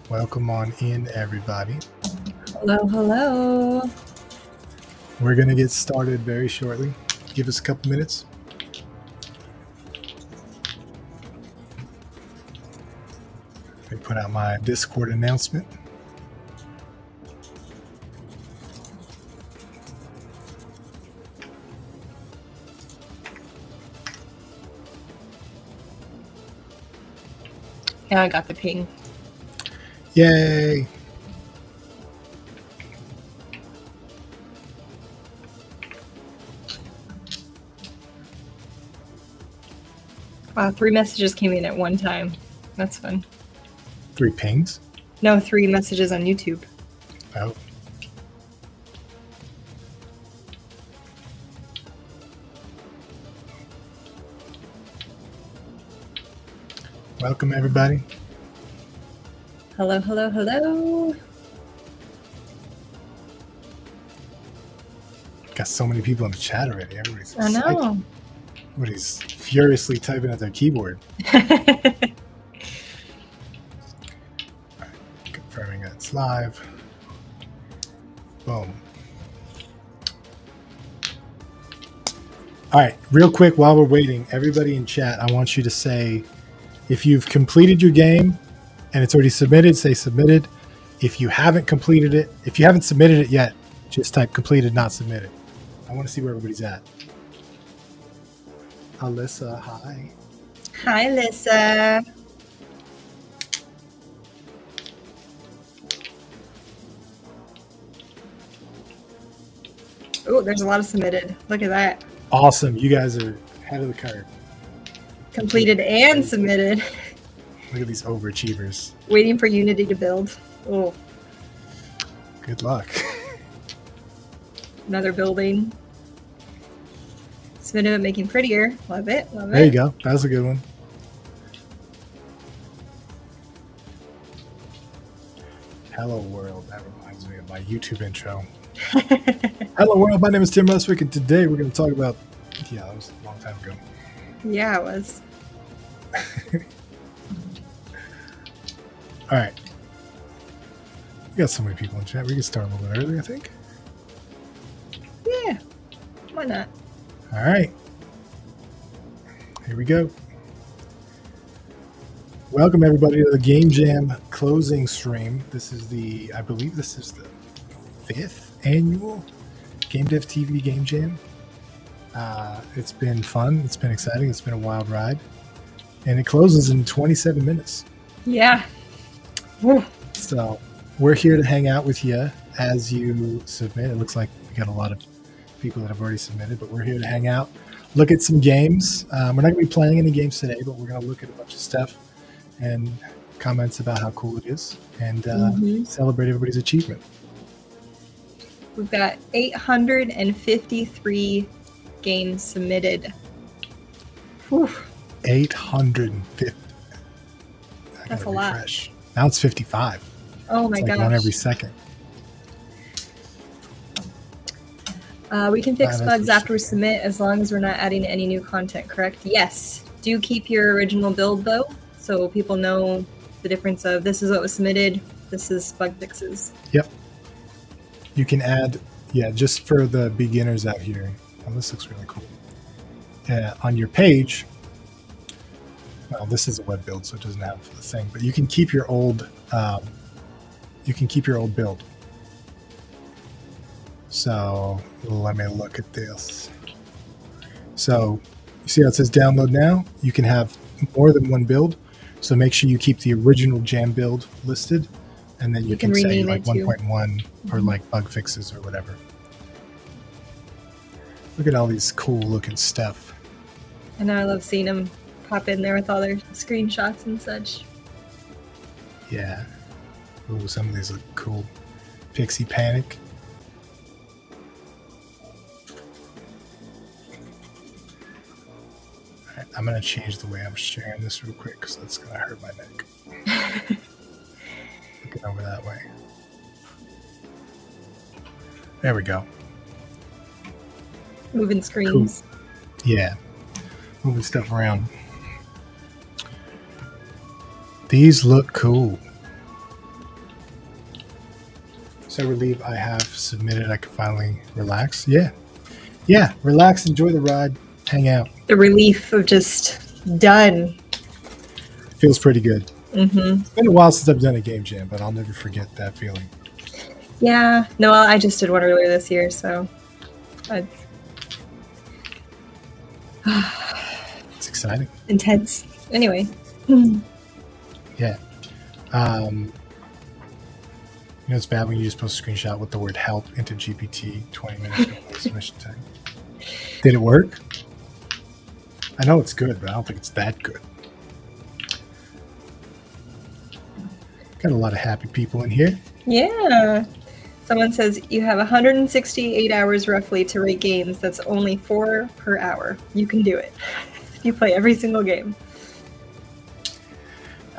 Welcome on in, everybody. Hello, hello. We're going to get started very shortly. Give us a couple minutes. Let me put out my Discord announcement. Yeah, I got the ping. Yay! Wow, 3 messages came in at one time. That's fun. 3 pings? No, 3 messages on YouTube. Oh. Welcome, everybody. Hello, hello, hello. Got so many people in the chat already. Everybody's I excited. know. Everybody's furiously typing at their keyboard. Confirming that it's live. Boom. All right, real quick while we're waiting, everybody in chat, I want you to say if you've completed your game and it's already submitted, say submitted. If you haven't completed it, if you haven't submitted it yet, just type completed, not submitted. I want to see where everybody's at. Alyssa, hi. Hi, Lisa. Oh, there's a lot of submitted. Look at that. Awesome. You guys are ahead of the curve. Completed and submitted. Look at these overachievers. Waiting for Unity to build. Oh, Good luck. another building. Submitted but making prettier. Love it, love it. There you go. That was a good one. Hello world. That reminds me of my YouTube intro. Hello world. My name is Tim Ruswick, and today we're going to talk about. Yeah, that was a long time ago. Yeah, it was. All right. We got so many people in chat. We can start a little bit early, I think. Yeah, why not? All right. Here we go. Welcome everybody to the Game Jam closing stream. This is I believe this is the 5th annual GameDev.tv Game Jam. It's been fun. It's been exciting. It's been a wild ride. And it closes in 27 minutes. Yeah. Woo. So we're here to hang out with you as you submit. It looks like we got a lot of people that have already submitted, but we're here to hang out, look at some games. We're not going to be playing any games today, but we're going to look at a bunch of stuff and comments about how cool it is and celebrate everybody's achievement. We've got 853 games submitted. Whew. 850. That's a lot. Now it's 55. Oh my It's like gosh. one every second. We can fix That's bugs for after we sure. submit as long as we're not adding any new content, correct? Yes. Do keep your original build though, so people know the difference of this is what was submitted, this is bug fixes. Yep. You can add, just for the beginners out here. Oh, this looks really cool. On your page, well, this is a web build, so it doesn't have the thing, but you can keep your old build. So let me look at this. So you see how it says download now? You can have more than one build. So make sure you keep the original jam build listed, and then you can say rename like it too. 1.1 or like bug fixes or whatever. Look at all these cool looking stuff. And I love seeing them pop in there with all their screenshots and such. Yeah. Ooh, some of these look cool. Pixie Panic. All right, I'm going to change the way I'm sharing this real quick because that's going to hurt my neck. Looking over that way. There we go. Moving screens. Cool. Yeah. Moving stuff around. These look cool. So relieved I have submitted. I can finally relax. Yeah. Relax, enjoy the ride, hang out. The relief of just done. Feels pretty good. Mm-hmm. It's been a while since I've done a game jam, but I'll never forget that feeling. Yeah. No, I just did one earlier this year, so. It's exciting. Intense. Anyway. Yeah. It's bad when you just post a screenshot with the word help into GPT 20 minutes before submission time. Did it work? I know it's good, but I don't think it's that good. Got a lot of happy people in here. Yeah. Someone says you have 168 hours roughly to rate games. That's only 4 per hour. You can do it. You play every single game.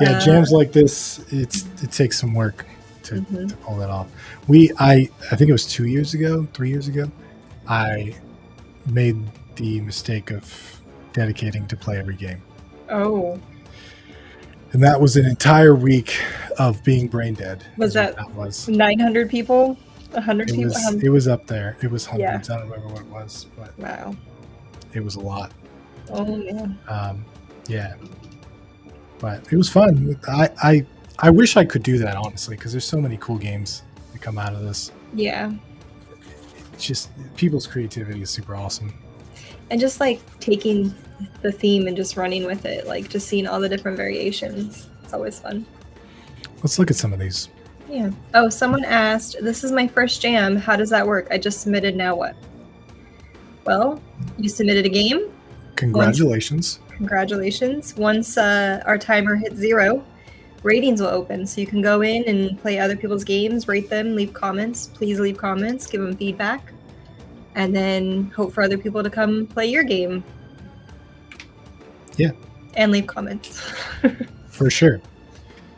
Yeah, jams like this, it takes some work to pull that off. I think it was 3 years ago, I made the mistake of dedicating to play every game. Oh. And that was an entire week of being brain dead. Was that 900 people? 100 people? It was up there. It was hundreds. Yeah. I don't remember what it was, but Wow. it was a lot. Oh, man. Yeah. But it was fun. I wish I could do that, honestly, because there's so many cool games that come out of this. Yeah. It's just people's creativity is super awesome. And just like taking the theme and just running with it, like just seeing all the different variations. It's always fun. Let's look at some of these. Yeah. Oh, someone asked, this is my first jam. How does that work? I just submitted. Now what? Well, you submitted a game. Congratulations. Congratulations. Once our timer hits 0, ratings will open. So you can go in and play other people's games, rate them, leave comments. Please leave comments, give them feedback, and then hope for other people to come play your game. Yeah. And leave comments. For sure.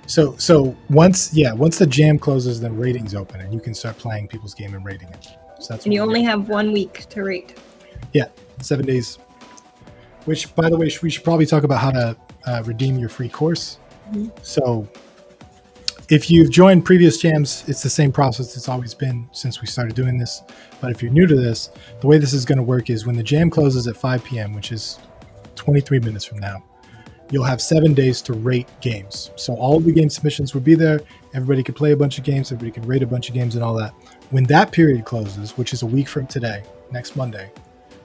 So once the jam closes, then ratings open, and you can start playing people's game and rating it. So that's. And you only have 1 week to rate. Yeah, 7 days. Which, by the way, we should probably talk about how to redeem your free course. Mm-hmm. So if you've joined previous jams, it's the same process it's always been since we started doing this. But if you're new to this, the way this is going to work is when the jam closes at 5 p.m., which is 23 minutes from now, you'll have 7 days to rate games. So all of the game submissions will be there. Everybody can play a bunch of games. Everybody can rate a bunch of games and all that. When that period closes, which is a week from today, next Monday,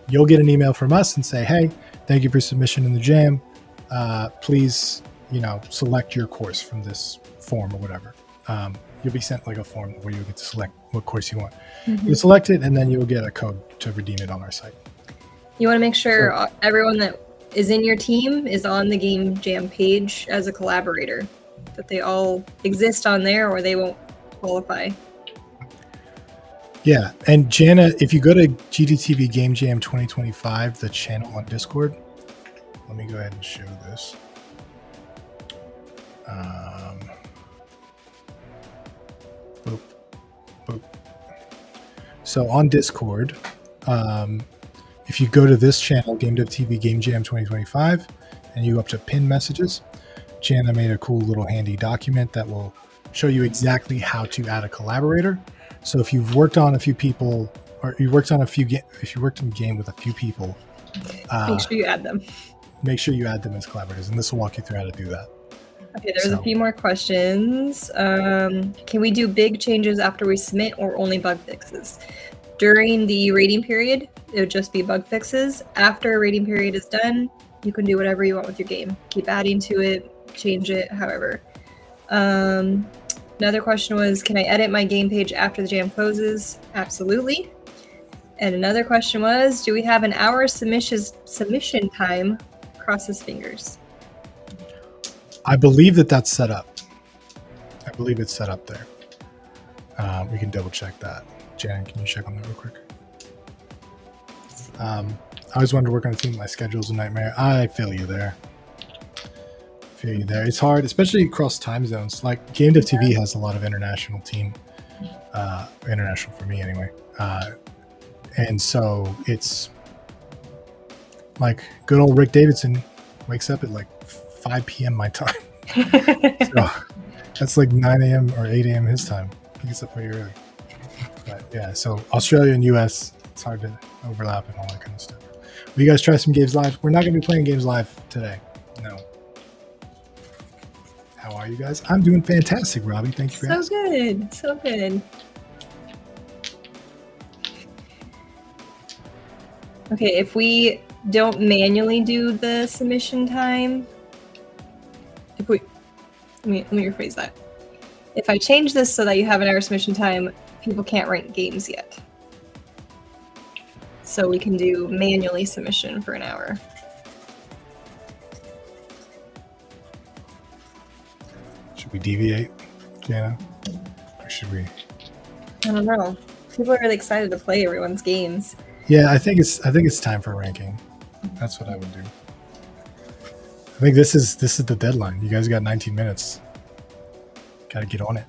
you'll get an email from us and say, hey, thank you for submission in the jam. Please, select your course from this form or whatever. You'll be sent like a form where you'll get to select what course you want. Mm-hmm. You select it, and then you'll get a code to redeem it on our site. You want to make sure everyone that is in your team is on the Game Jam page as a collaborator, that they all exist on there or they won't qualify. Yeah, and Jana, if you go to GDTV Game Jam 2025, the channel on Discord, let me go ahead and show this. Boop, boop. So on Discord, if you go to this channel, GameDev.tv Game Jam 2025, and you go up to pin messages, Jana made a cool little handy document that will show you exactly how to add a collaborator. So if you've worked on a few people, or you worked in a game with a few people, make sure you add them. Make sure you add them as collaborators, and this will walk you through how to do that. Okay, there's a few more questions. Can we do big changes after we submit, or only bug fixes? During the rating period, it would just be bug fixes. After a rating period is done, you can do whatever you want with your game. Keep adding to it, change it, however. Another question was, can I edit my game page after the jam closes? Absolutely. And another question was, do we have an hour submission time? Cross his fingers. I believe that's set up. I believe it's set up there. We can double check that. Jan, can you check on that real quick? I always wanted to work on a team. My schedule's a nightmare. I feel you there. It's hard, especially across time zones. Like GameDev.tv has a lot of international team, international for me anyway. And so it's like good old Rick Davidson wakes up at like 5 p.m. my time. So that's like 9 a.m. or 8 a.m. his time. He gets up pretty early. But yeah, so Australia and US, it's hard to overlap and all that kind of stuff. Will you guys try some games live? We're not going to be playing games live today. No. How are you guys? I'm doing fantastic, Robbie. Thank you for asking. So good. Okay, if we don't manually do the submission time, let me rephrase that. If I change this so that you have an hour submission time, people can't rank games yet. So we can do manually submission for an hour. Should we deviate, Jana? Or should we? I don't know. People are really excited to play everyone's games. Yeah, I think it's time for ranking. That's what I would do. I think this is the deadline. You guys got 19 minutes. Got to get on it.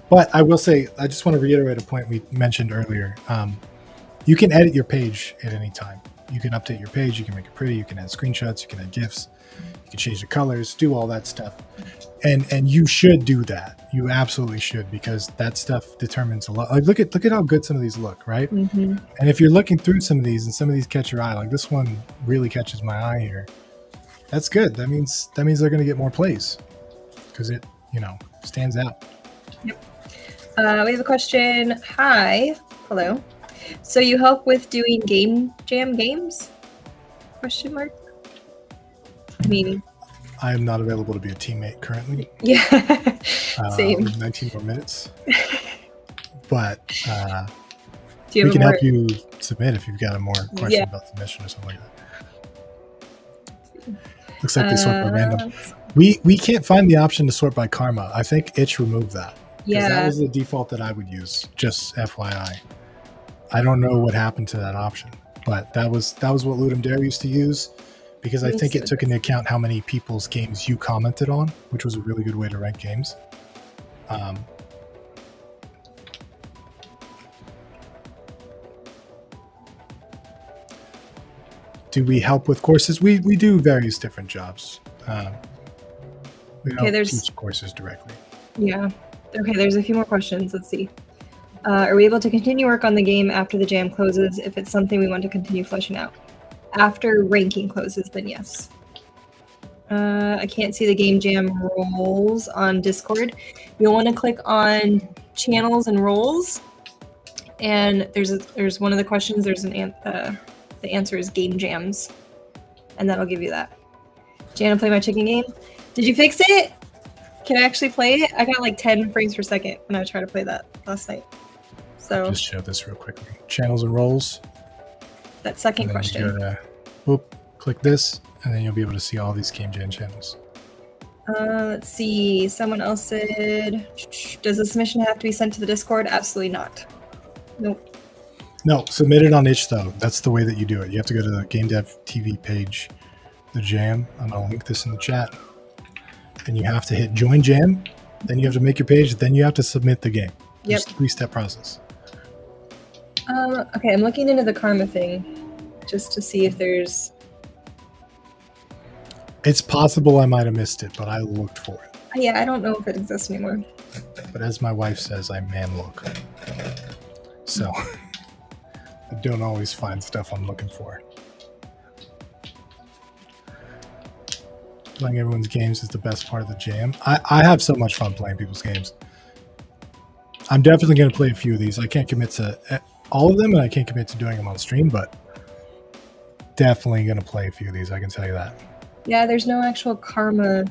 But I will say, I just want to reiterate a point we mentioned earlier. You can edit your page at any time. You can update your page. You can make it pretty. You can add screenshots. You can add GIFs. You can change the colors. Do all that stuff. And you should do that. You absolutely should, because that stuff determines a lot. Like look at how good some of these look, right? Mm-hmm. And if you're looking through some of these and some of these catch your eye, like this one really catches my eye here. That's good. That means they're going to get more plays because it, stands out. Yep. We have a question. Hi. Hello. So you help with doing game jam games? Question mark. I mean, I am not available to be a teammate currently. Yeah. Same. 19 more minutes. But we can help you submit if you've got a more question about submission or something like that. Looks like they sort by random. We can't find the option to sort by karma. I think Itch removed that. Yeah. That was the default that I would use, just FYI. I don't know what happened to that option, but that was what Ludum Dare used to use, because I think it took into account how many people's games you commented on, which was a really good way to rank games. Do we help with courses? We do various different jobs. We don't teach courses directly. Yeah. Okay, there's a few more questions. Let's see. Are we able to continue work on the game after the jam closes if it's something we want to continue fleshing out? After ranking closes, then yes. I can't see the game jam roles on Discord. You'll want to click on channels and roles, and there's one of the questions. There's the answer is game jams, and that'll give you that. Jana, play my chicken game. Did you fix it? Can I actually play it? I got like 10 frames per second when I tried to play that last night. So just show this real quickly. Channels and roles. That second question. You go to, click this, and then you'll be able to see all these game jam channels. Let's see. Someone else said, does the submission have to be sent to the Discord? Absolutely not. Nope. No, submit it on itch though. That's the way that you do it. You have to go to the GameDev.tv page, the jam. I'm gonna link this in the chat. And you have to hit join jam, then you have to make your page, then you have to submit the game. It's a 3-step process. Okay, I'm looking into the karma thing just to see if there's... It's possible I might have missed it, but I looked for it. Yeah, I don't know if it exists anymore. But as my wife says, I man look. So I don't always find stuff I'm looking for. Playing everyone's games is the best part of the jam. I have so much fun playing people's games. I'm definitely going to play a few of these. I can't commit to all of them, and I can't commit to doing them on stream, but definitely going to play a few of these. I can tell you that. Yeah, there's no actual karma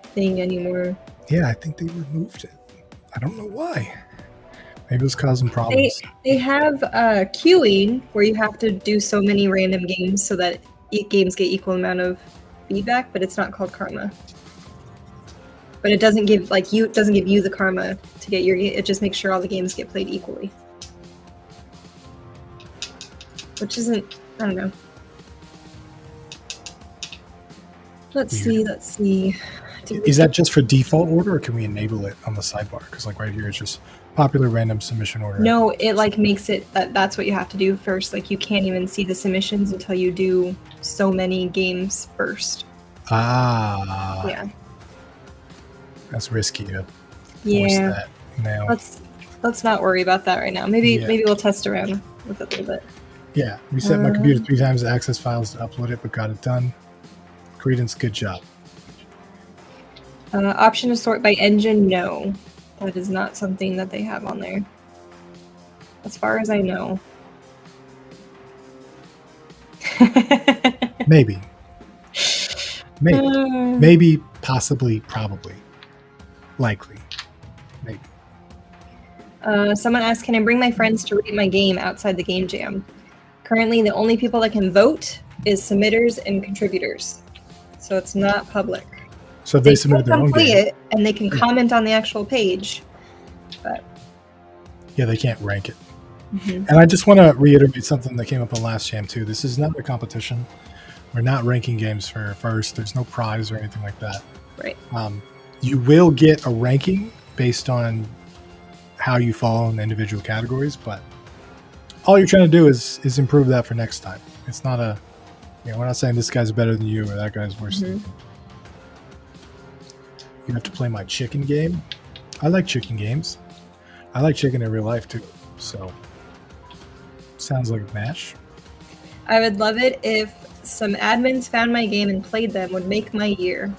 thing anymore. Yeah, I think they removed it. I don't know why. Maybe it was causing problems. They have queuing where you have to do so many random games so that games get equal amount of feedback, but it's not called karma. But it doesn't give you the karma to get your. It just makes sure all the games get played equally, which isn't. I don't know. Let's see. Is that just for default order, or can we enable it on the sidebar? Because right here it's just popular random submission order. No, it makes it that's what you have to do first. You can't even see the submissions until you do so many games first. Yeah. That's risky to force Yeah. that now. Let's let's not worry about that right now. Maybe we'll test around with it a little bit. Yeah, reset my computer 3 times to access files to upload it, but got it done. Credence, good job. Option to sort by engine, no. That is not something that they have on there. As far as I know. Maybe. Maybe, possibly, probably. Likely. Maybe. Someone asked, can I bring my friends to rate my game outside the game jam? Currently, the only people that can vote is submitters and contributors. So it's not public. So if they submitted their own play game. it, and they can comment on the actual page. But yeah, they can't rank it. Mm-hmm. And I just want to reiterate something that came up on last jam too. This is not a competition. We're not ranking games for first. There's no prize or anything like that. Right. You will get a ranking based on how you fall in individual categories, but all you're trying to do is improve that for next time. It's not a, we're not saying this guy's better than you or that guy's worse than you. You have to play my chicken game. I like chicken games. I like chicken in real life too. So sounds like a match. I would love it if some admins found my game and played them. Would make my year.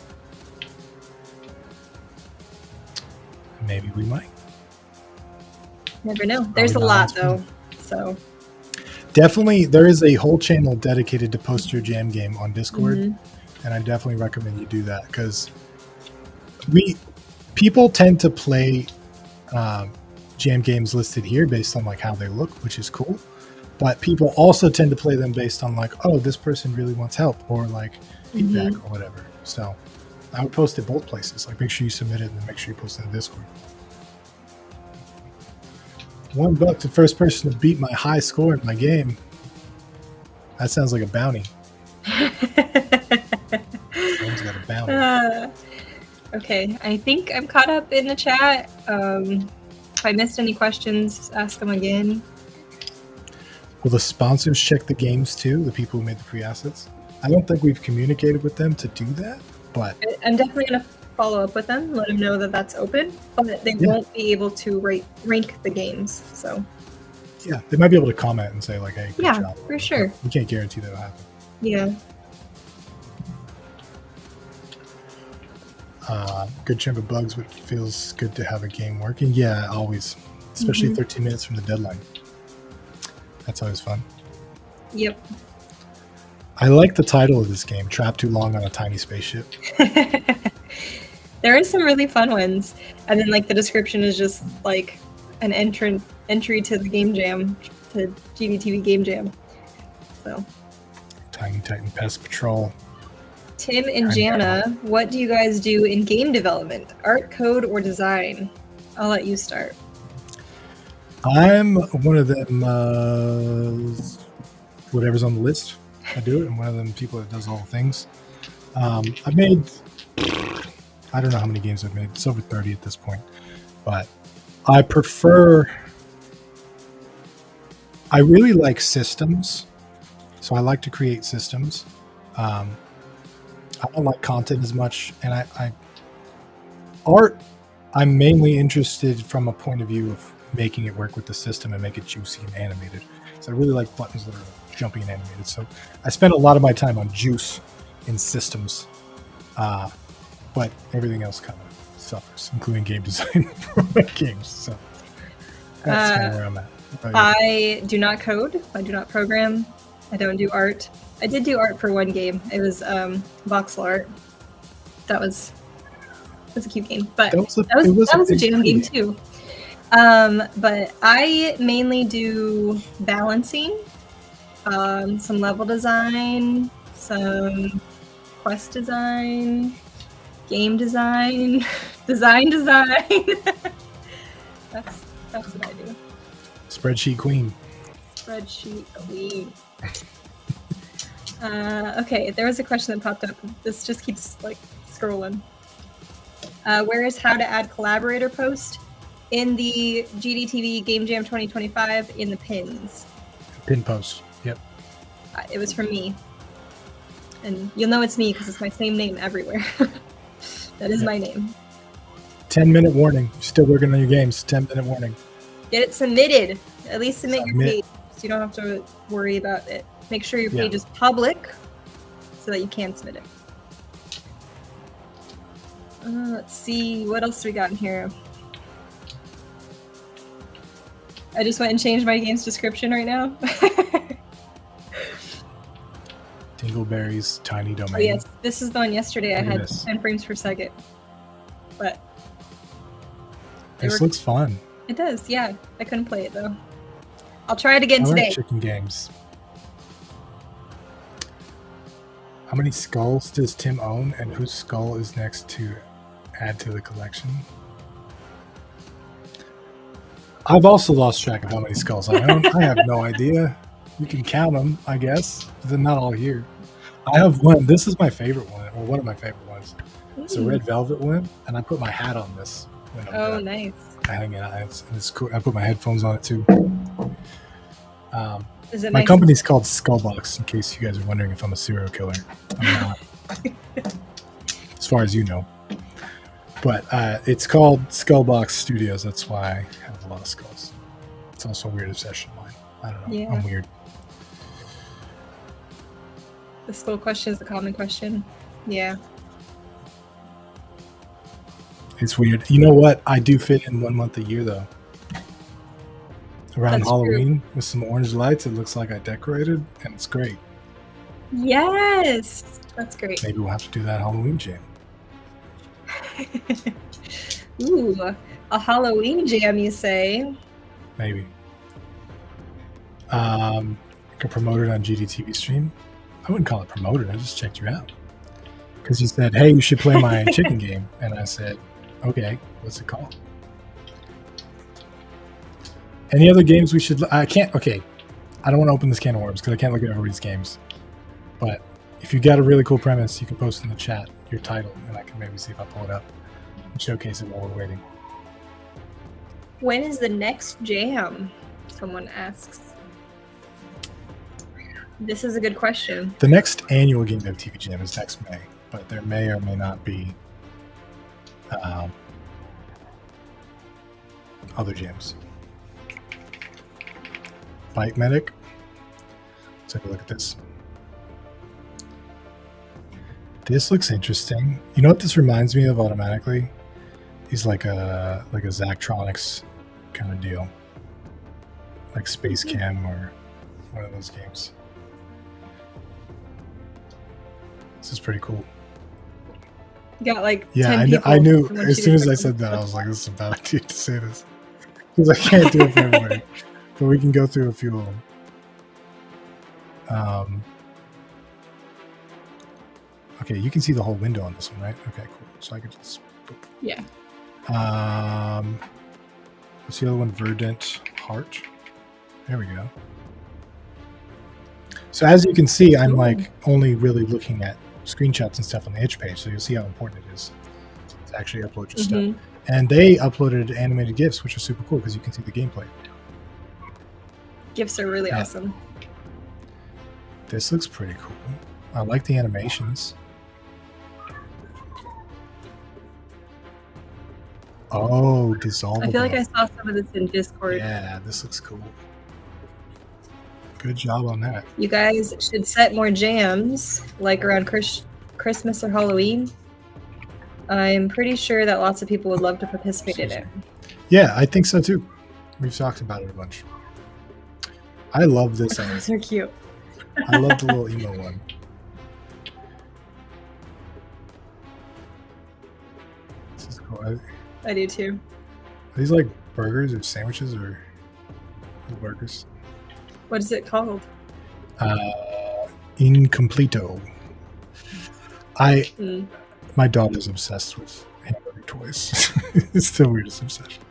Maybe we might. Never know. There's a lot though. So definitely there is a whole channel dedicated to post your jam game on Discord. And I definitely recommend you do that because people tend to play jam games listed here based on like how they look, which is cool. But people also tend to play them based on like, oh, this person really wants help or like feedback or whatever. So I would post it both places. Like make sure you submit it and then make sure you post it in Discord. $1 to first person to beat my high score in my game. That sounds like a bounty. Someone's got a bounty. Okay, I think I'm caught up in the chat. If I missed any questions, ask them again. Will the sponsors check the games too? The people who made the free assets? I don't think we've communicated with them to do that, but I'm definitely going to follow up with them, let them know that that's open, but they won't be able to rank the games. So yeah, they might be able to comment and say like, "Hey, good job." For sure. We can't guarantee that'll happen. Yeah. Good chunk of bugs, but it feels good to have a game working. Yeah, always, especially 13 minutes from the deadline. That's always fun. Yep. I like the title of this game, Trapped Too Long on a Tiny Spaceship. There are some really fun ones. And then like the description is just like an entry to the game jam, to GDTV game jam. So Tiny Titan Pest Patrol. Tim and Jana, what do you guys do in game development? Art, code, or design? I'll let you start. I'm one of them, whatever's on the list, I do it. I'm one of them people that does all the things. I've made, I don't know how many games I've made. It's over 30 at this point. But I really like systems. So I like to create systems. I don't like content as much. And art, I'm mainly interested from a point of view of making it work with the system and make it juicy and animated. So I really like buttons that are jumpy and animated. So I spend a lot of my time on juice in systems, but everything else kind of suffers, including game design for my games. So that's kind of where I'm at. I do not code. I do not program. I don't do art. I did do art for one game. It was voxel art. That was a cute game, but that was a jam game too. But I mainly do balancing, some level design, some quest design, game design, design. That's what I do. Spreadsheet queen. Spreadsheet queen. Okay, there was a question that popped up. This just keeps like scrolling. Where is how to add collaborator post? In the GDTV Game Jam 2025 in the pins. Pin post, yep. It was from me. And you'll know it's me because it's my same name everywhere. That is my name. 10-minute warning. Still working on your games. 10-minute warning. Get it submitted. At least submit your page so you don't have to worry about it. Make sure your page is public so that you can submit it. Let's see, what else we got in here? I just went and changed my game's description right now. Dingleberry's Tiny Domain. Oh, yes, this is the one yesterday. I had 10 frames per second. But this looks fun. It does, yeah. I couldn't play it though. I'll try it again today. Like chicken games. How many skulls does Tim own, and whose skull is next to add to the collection? I've also lost track of how many skulls I own. I have no idea. You can count them, I guess, but they're not all here. I have one. This is my favorite one, or one of my favorite ones. It's a red velvet one, and I put my hat on this when I'm done. Nice. I hang it out. It's cool. I put my headphones on it too. Is it my nice? company's called Skullbox, in case you guys are wondering if I'm a serial killer. I'm not. As far as you know. But it's called Skullbox Studios. That's why I have a lot of skulls. It's also a weird obsession of mine. I don't know. Yeah. I'm weird. The skull question is the common question. Yeah. It's weird. You know what? I do fit in 1 month a year, though. Around Halloween with some orange lights, it looks like I decorated, and it's great. Yes! That's great. Maybe we'll have to do that Halloween jam. Ooh, a Halloween jam, you say? Maybe. I could promote it on GDTV stream. I wouldn't call it promoted. I just checked you out. Because you said, hey, you should play my chicken game. And I said, okay, what's it called? Any other games we should... I can't... Okay. I don't want to open this can of worms because I can't look at everybody's games. But if you got a really cool premise, you can post in the chat your title, and I can maybe see if I pull it up and showcase it while we're waiting. When is the next jam? Someone asks. This is a good question. The next annual GameDev.tv jam is next May, but there may or may not be other jams. Bike Medic. Let's take a look at this. This looks interesting. You know what this reminds me of automatically? He's like a Zachtronics kind of deal. Like Space Cam or one of those games. This is pretty cool. You got like yeah, 10 people I knew as soon as I said that, I was like, this is a bad idea to say this. Because I can't do it for everybody. But we can go through a few of them. Okay, you can see the whole window on this one, right? Okay, cool. So I could just... Yeah. What's the other one? Verdant Heart. There we go. So as you can see, I'm like only really looking at screenshots and stuff on the itch page, so you'll see how important it is to actually upload your stuff. And they uploaded animated GIFs, which are super cool because you can see the gameplay. GIFs are really awesome. This looks pretty cool. I like the animations. Oh, dissolvable. I feel like I saw some of this in Discord. Yeah, this looks cool. Good job on that. You guys should set more jams, like around Christmas or Halloween. I'm pretty sure that lots of people would love to participate in it. Yeah, I think so too. We've talked about it a bunch. I love this. Those are cute. I love the little emo one. This is cool. I do too. Are these like burgers or sandwiches or burgers? What is it called? Incompleto. My daughter's obsessed with hamburger toys. It's the weirdest obsession.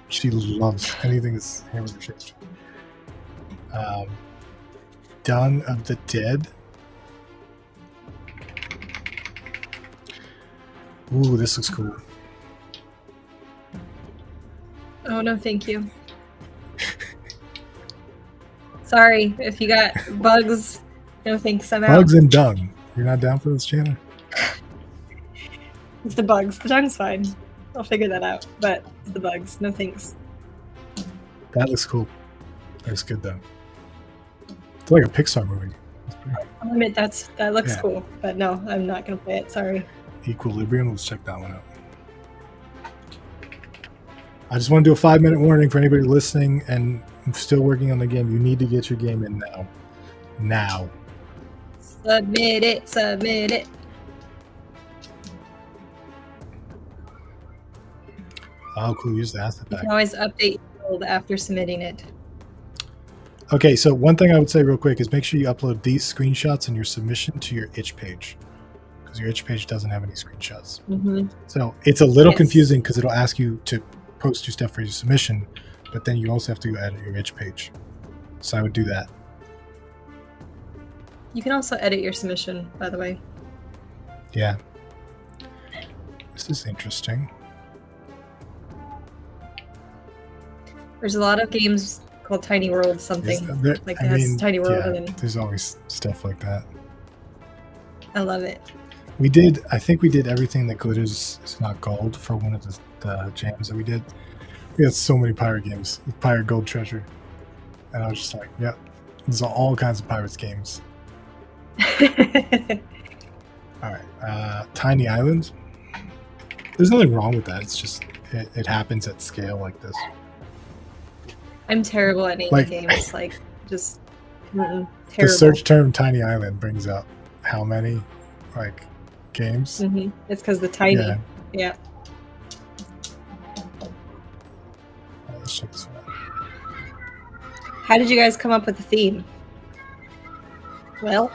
She loves anything that's hamburger shaped. Dawn of the Dead. Ooh, this looks cool. Oh, no, thank you. Sorry, if you got bugs, no thanks, I'm out. Bugs and dung. You're not down for this channel? It's the bugs. The dung's fine. I'll figure that out, but it's the bugs. No thanks. That looks cool. That's good though. It's like a Pixar movie. I'll admit that looks cool, but no, I'm not gonna play it. Sorry. Equilibrium. Let's check that one out. I just want to do a 5-minute warning for anybody listening and still working on the game. You need to get your game in now. Now. Submit it. Submit it. Oh, cool. Use the asset You pack. can always update your build after submitting it. Okay, so one thing I would say real quick is make sure you upload these screenshots in your submission to your itch page, because your itch page doesn't have any screenshots. Mm-hmm. So it's a little confusing because it'll ask you to post your stuff for your submission, but then you also have to edit your itch page. So I would do that. You can also edit your submission, by the way. Yeah. This is interesting. There's a lot of games called Tiny World something. Like it has Tiny World and there's always stuff like that. I love it. I think we did everything that glitters is not gold for one of the jams that we did. We had so many pirate games. Pirate Gold Treasure. And I was just like, yep. There's all kinds of pirates games. Alright. Tiny Island. There's nothing wrong with that. It's just it happens at scale like this. I'm terrible at naming games. Like, just terrible. The search term Tiny Island brings up how many, games? Mm-hmm. It's because the tiny. Yeah. Let's check this one out. How did you guys come up with the theme? Well,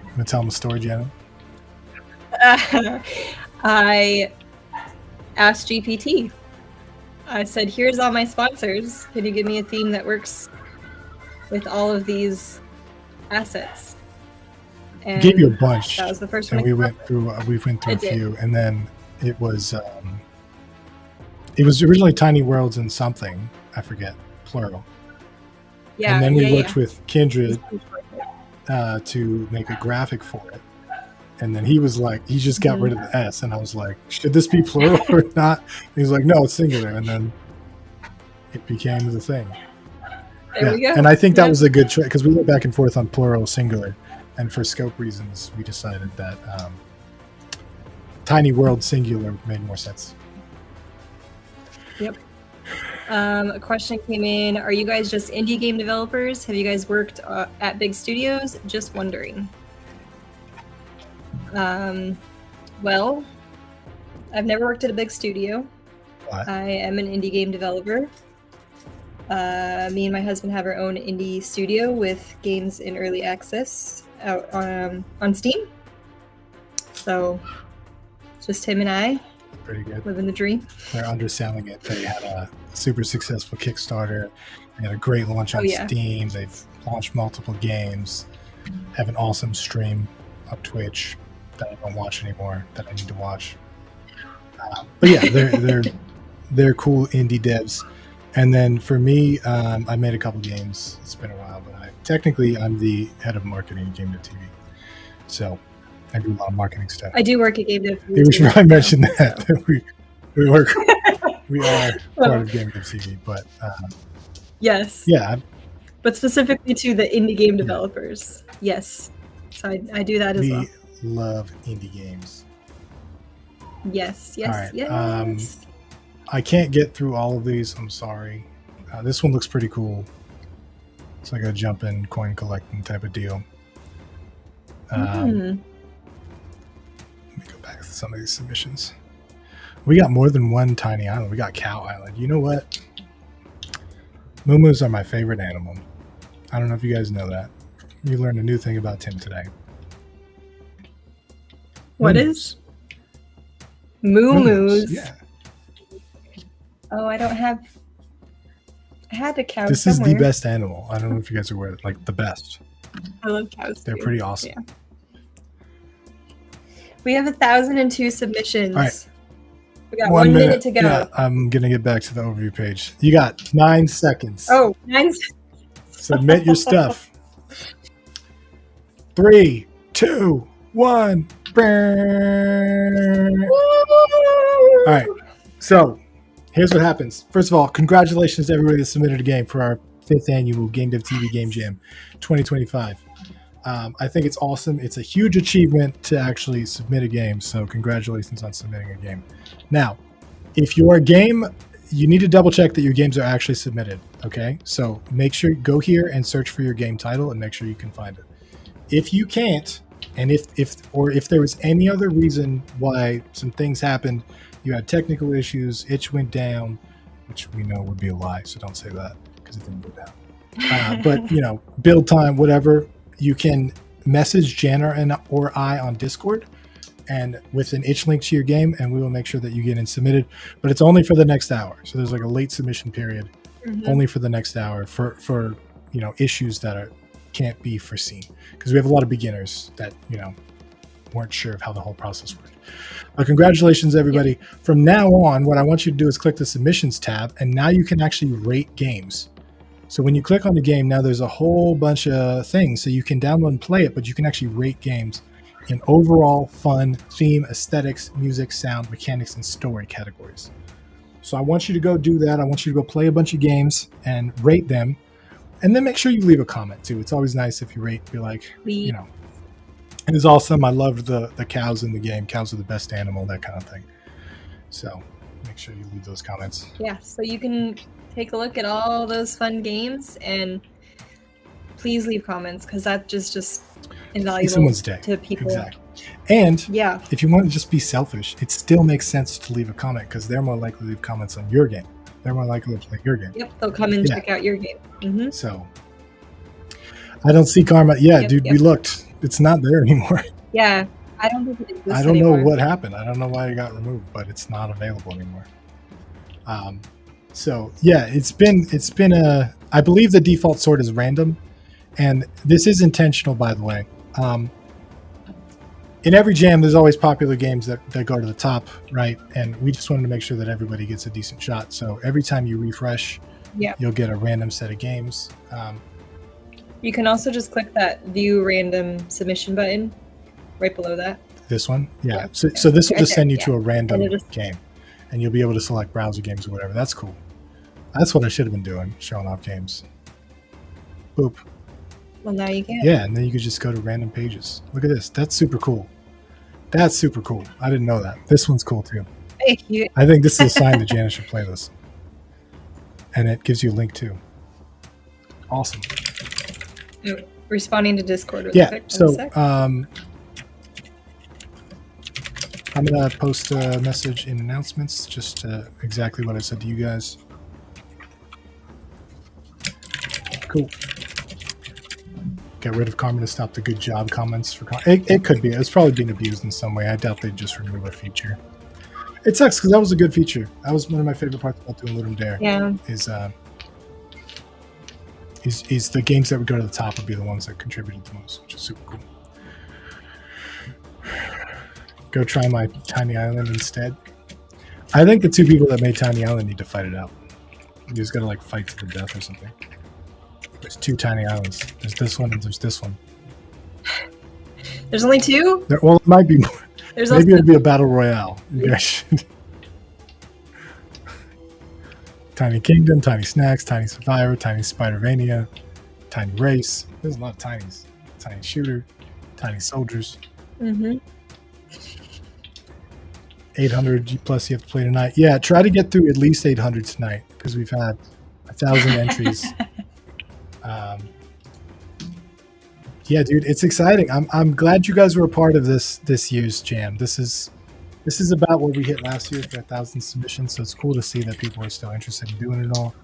I'm gonna tell them a story, Jenna. I asked GPT. I said, here's all my sponsors. Can you give me a theme that works with all of these assets? And gave you a bunch. That was the first and one. we went through a few, and then it was originally Tiny Worlds and something, I forget, plural. Yeah. And then we worked with Kindred to make a graphic for it. And then he was like, he just got rid of the S, and I was like, should this be plural or not? And he's like, no, it's singular. And then it became the thing. There we go. And I think that was a good choice, because we went back and forth on plural, singular. And for scope reasons, we decided that Tiny World singular made more sense. Yep. A question came in. Are you guys just indie game developers? Have you guys worked at big studios? Just wondering. Well, I've never worked at a big studio. What? I am an indie game developer. Me and my husband have our own indie studio with games in early access out on Steam. So, just him and I. Pretty good. Living the dream. They're underselling it. They had a super successful Kickstarter. They had a great launch on Steam. They've launched multiple games. Have an awesome stream on Twitch that I don't watch anymore, that I need to watch. But yeah, they're cool indie devs. And then for me, I made a couple games. It's been a while, but I'm the head of marketing at GameDev.tv. So I do a lot of marketing stuff. I do work at GameDev.tv. We should probably mention that. we work. We are part of GameDev.tv, but yes. Yeah. But specifically to the indie game developers. Yes. So I do that as well. We love indie games. Yes. All right. Yes. I can't get through all of these. I'm sorry. This one looks pretty cool. It's like a jump-in coin collecting type of deal. Let me go back to some of these submissions. We got more than one tiny island. We got Cow Island. You know what? Mumus are my favorite animal. I don't know if you guys know that. You learned a new thing about Tim today. What is? Mumus. Yeah. Oh, I don't have. I had a cow. This somewhere. is the best animal. I don't know if you guys are aware, the best. I love cows. They're pretty awesome. Yeah. We have 1,002 submissions. All right. We got 1 minute to go. Yeah, I'm gonna get back to the overview page. You got 9 seconds. Oh, 9 seconds. Submit your stuff. 3, 2, 1. All right. So Here's what happens. First of all, congratulations to everybody that submitted a game for our 5th annual GameDev.tv Game Jam 2025. I think it's awesome. It's a huge achievement to actually submit a game, so congratulations on submitting a game. Now, if your game, you need to double check that your games are actually submitted, okay? So make sure you go here and search for your game title and make sure you can find it. If you can't, and if there was any other reason why some things happened, you had technical issues, itch went down, which we know would be a lie, so don't say that because it didn't go down. But, you know, build time, whatever, you can message Jan or I on Discord and with an itch link to your game, and we will make sure that you get in submitted. But it's only for the next hour. So there's like a late submission period, only for the next hour for you know, issues that can't be foreseen. Because we have a lot of beginners that, you know, weren't sure of how the whole process worked. But congratulations, everybody. Yep. From now on, what I want you to do is click the submissions tab, and now you can actually rate games. So when you click on the game, now there's a whole bunch of things. So you can download and play it, but you can actually rate games in overall, fun, theme, aesthetics, music, sound, mechanics, and story categories. So I want you to go do that. I want you to go play a bunch of games and rate them. And then make sure you leave a comment too. It's always nice if you rate, be like, you know, it was awesome. I loved the cows in the game. Cows are the best animal, that kind of thing. So make sure you leave those comments. Yeah, so you can take a look at all those fun games and please leave comments because that just invaluable someone's day to people. Exactly. And yeah, if you want to just be selfish, it still makes sense to leave a comment because they're more likely to leave comments on your game. They're more likely to play your game. Yep, they'll come and check out your game. So I don't see karma. Yeah, dude, we looked. It's not there anymore. Yeah, I don't think it exists I don't anymore. know what happened. I don't know why it got removed, but it's not available anymore. So yeah, it's been I believe the default sort is random, and this is intentional, by the way. In every jam, there's always popular games that go to the top, right? And we just wanted to make sure that everybody gets a decent shot. So every time you refresh, you'll get a random set of games. You can also just click that view random submission button right below that. This one? Yeah. So this will just send you to a random game, and you'll be able to select browser games or whatever. That's cool. That's what I should have been doing, showing off games. Boop. Well, now you can. Yeah, and then you could just go to random pages. Look at this. That's super cool. That's super cool. I didn't know that. This one's cool too. Thank you. I think this is a sign that Janice should play this. And it gives you a link too. Awesome. Responding to Discord really quick. So I'm going to post a message in announcements, just exactly what I said to you guys. Cool. Get rid of karma to stop the good job comments. It could be. It's probably being abused in some way. I doubt they'd just remove a feature. It sucks because that was a good feature. That was one of my favorite parts about doing Ludum Dare. Yeah. Is the games that would go to the top would be the ones that contributed the most, which is super cool. Go try my Tiny Island instead. I think the two people that made Tiny Island need to fight it out. You just gotta like fight to the death or something. There's two Tiny Islands. There's this one and there's this one. There's only two? Well, it might be more. Maybe it'd be a battle royale. You guys should. Tiny Kingdom, Tiny Snacks, Tiny Survivor, Tiny Spidervania, Tiny Race. There's a lot of tinies. Tiny Shooter, Tiny Soldiers. 800 plus you have to play tonight. Yeah, try to get through at least 800 tonight because we've had 1,000 entries. Yeah, dude, it's exciting. I'm glad you guys were a part of this year's jam. This is about what we hit last year for 1,000 submissions, so it's cool to see that people are still interested in doing it all.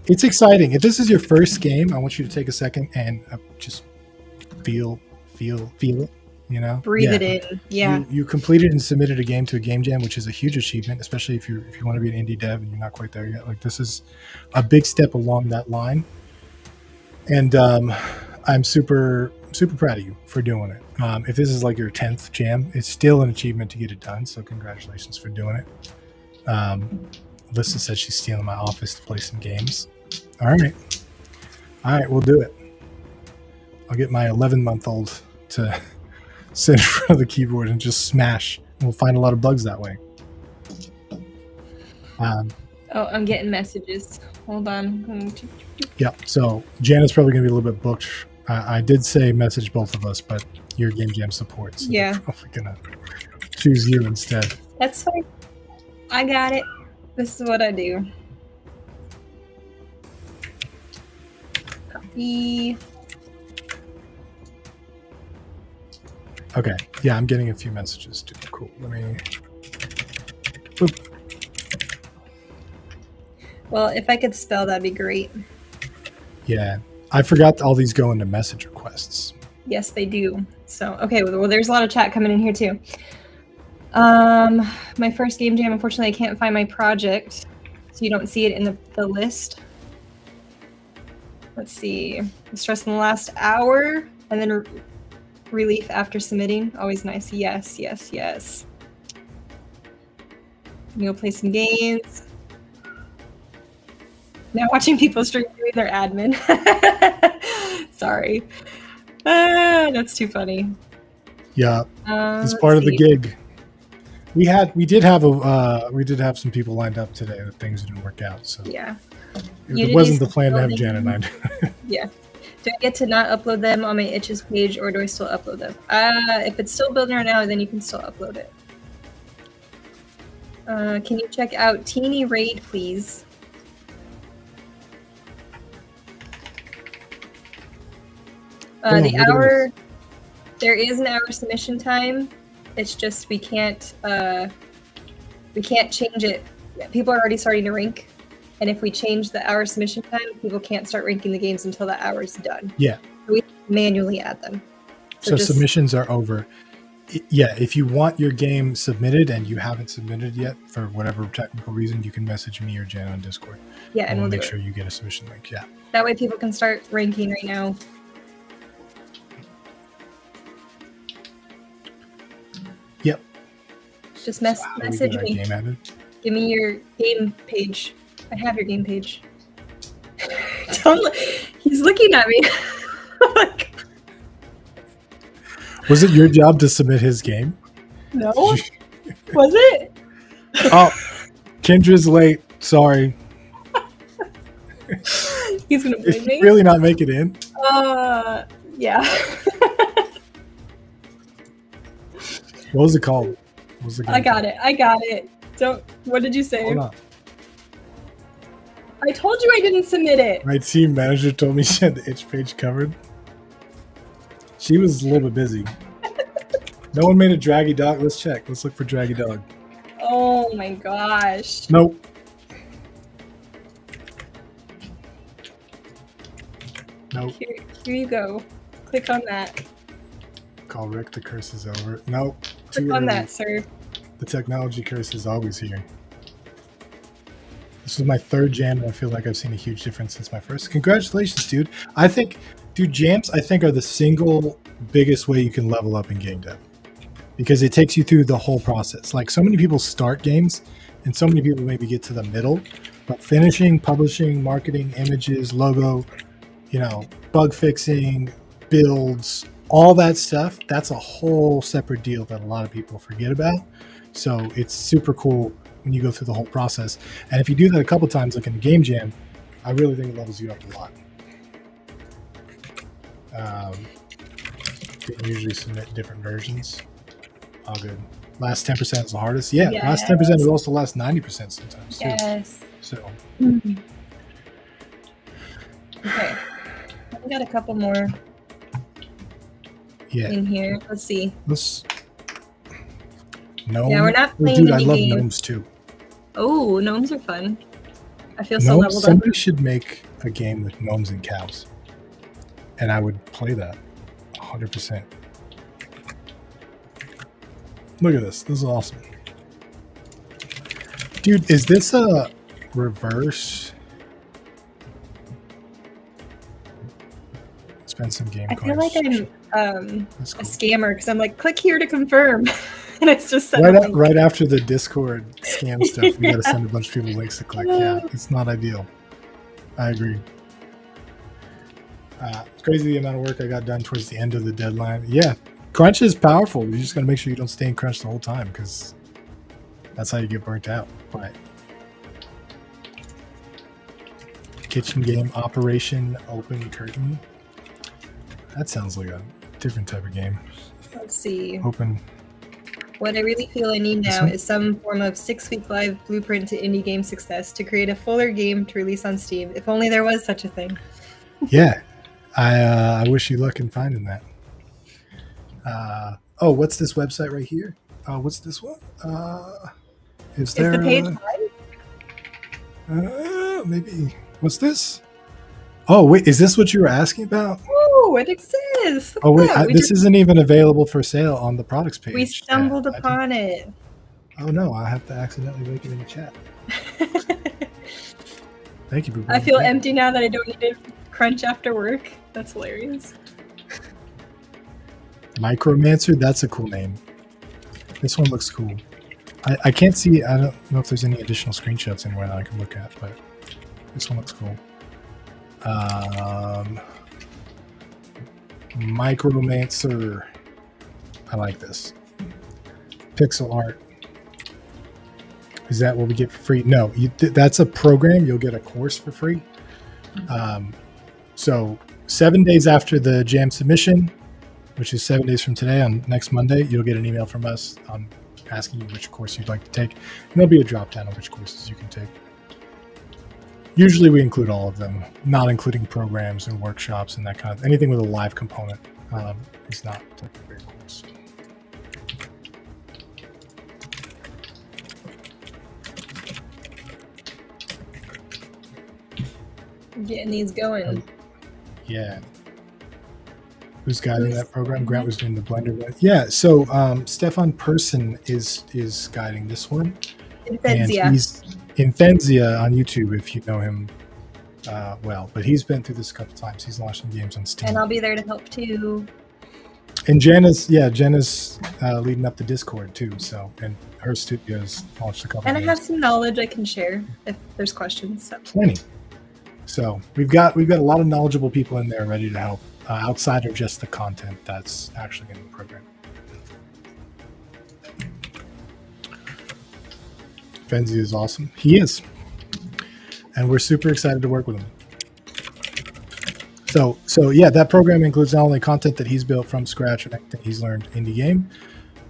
It's exciting. If this is your first game, I want you to take a second and just feel it. You know, breathe it in. Yeah, you completed and submitted a game to a game jam, which is a huge achievement, especially if you want to be an indie dev and you're not quite there yet. Like, this is a big step along that line, and I'm super proud of you for doing it. If this is like your 10th jam, it's still an achievement to get it done. So congratulations for doing it. Alyssa said she's stealing my office to play some games. All right, we'll do it. I'll get my 11-month-old to sit in front of the keyboard and just smash. We'll find a lot of bugs that way. Um, Oh, I'm getting messages. Hold on. yeah, so Janet's probably going to be a little bit booked. I did say message both of us, but you're Game Jam support, so Yeah. they're probably going to choose you instead. That's fine. I got it. This is what I do. Copy. Okay. Yeah, I'm getting a few messages too. Cool. Let me. Boop. Well, if I could spell, that'd be great. Yeah, I forgot all these go into message requests. Yes, they do. So, okay, well, there's a lot of chat coming in here too. My first game jam, unfortunately, I can't find my project, so you don't see it in the list. Let's see. Stress in the last hour, and then relief after submitting. Always nice. Yes, yes, yes. You'll play some games. Now watching people stream doing their admin. Sorry. That's too funny. Yeah, it's part of the gig. We did have some people lined up today, but things didn't work out. So yeah, it wasn't the plan to have Jan and I do it. Yeah. Do I get to not upload them on my itches page, or do I still upload them? If it's still building right now, then you can still upload it. Can you check out Teeny Raid, please? The hour, there is an hour submission time. It's just we can't change it. People are already starting to rank, and if we change the hour submission time, people can't start ranking the games until the hour is done. Yeah. So we manually add them. So submissions are over. Yeah, if you want your game submitted and you haven't submitted yet for whatever technical reason, you can message me or Jan on Discord. Yeah, and we'll make sure you get a submission link. Yeah. That way people can start ranking right now. Yep. Just message me. Give me your game page. I have your game page. He's looking at me. Was it your job to submit his game? No. Was it? Oh, Kendra's late. Sorry. He's gonna blame me. Really not make it in? Yeah. What was it called? What was the game I got it. Don't. What did you say? Hold on. I told you I didn't submit it. My team manager told me she had the itch page covered. She was a little bit busy. No one made a draggy dog. Let's check. Let's look for draggy dog. Oh my gosh. Nope. Nope. Here you go. Click on that. Call Rick. The curse is over. Nope. Click on that, sir. The technology curse is always here. This is my third jam, and I feel like I've seen a huge difference since my first. Congratulations, dude. I think, dude, jams, I think, are the single biggest way you can level up in game dev. Because it takes you through the whole process. Like, so many people start games, and so many people maybe get to the middle. But finishing, publishing, marketing, images, logo, you know, bug fixing, builds, all that stuff, that's a whole separate deal that a lot of people forget about. So it's super cool when you go through the whole process. And if you do that a couple times, like in a game jam, I really think it levels you up a lot. You can usually submit different versions. All good. Last 10% is the hardest. Yeah, yes. Last 10% is also last 90% sometimes too. Yes. So. Okay. We got a couple more. Yeah. In here. Let's see. Gnome. Yeah, we're not playing dude, any I love games. Gnomes too. Oh, gnomes are fun. I feel so leveled up. Somebody should make a game with gnomes and cows. And I would play that 100%. Look at this. This is awesome. Dude, is this a reverse? Spend some game coins. I feel like I'm a scammer because I'm like, click here to confirm. And it's just right after the Discord scam stuff, you gotta send a bunch of people links to click. Yeah, it's not ideal. I agree. It's crazy the amount of work I got done towards the end of the deadline. Yeah, crunch is powerful. You just gotta make sure you don't stay in crunch the whole time because that's how you get burnt out. But kitchen game, Operation Open Curtain. That sounds like a different type of game. Let's see. Open. What I really feel I need now is some form of 6-week live blueprint to indie game success to create a fuller game to release on Steam. If only there was such a thing. Yeah, I wish you luck in finding that. Oh, what's this website right here? What's this one? Is there the page live? Maybe. What's this? Oh, wait, is this what you were asking about? Oh, it exists. Oh, wait, this isn't even available for sale on the products page. We stumbled upon it. Oh, no, I have to accidentally make it in the chat. Thank you, Boo. I feel empty now that I don't need to crunch after work. That's hilarious. Micromancer, that's a cool name. This one looks cool. I can't see, I don't know if there's any additional screenshots anywhere that I can look at, but this one looks cool. Micromancer. I like this. Pixel art. Is that what we get for free? No, that's a program. You'll get a course for free. So 7 days after the jam submission, which is 7 days from today, on next Monday, you'll get an email from us asking you which course you'd like to take. And there'll be a drop down of which courses you can take. Usually we include all of them, not including programs and workshops and that kind of anything with a live component is not technically a course. Getting these going. Yeah. Who's guiding that program? Grant was doing the Blender one. Yeah, so Stefan Persson is guiding this one. Infenzia. And he's Infenzia on YouTube, if you know him well. But he's been through this a couple times. He's launched some games on Steam. And I'll be there to help too. And Jenna's leading up the Discord too. So, and her studio's launched a couple. And I have some knowledge I can share if there's questions. So. Plenty. So we've got a lot of knowledgeable people in there ready to help. Outside of just the content that's actually in the program. Fenzi is awesome. He is. And we're super excited to work with him. So yeah, that program includes not only content that he's built from scratch and everything he's learned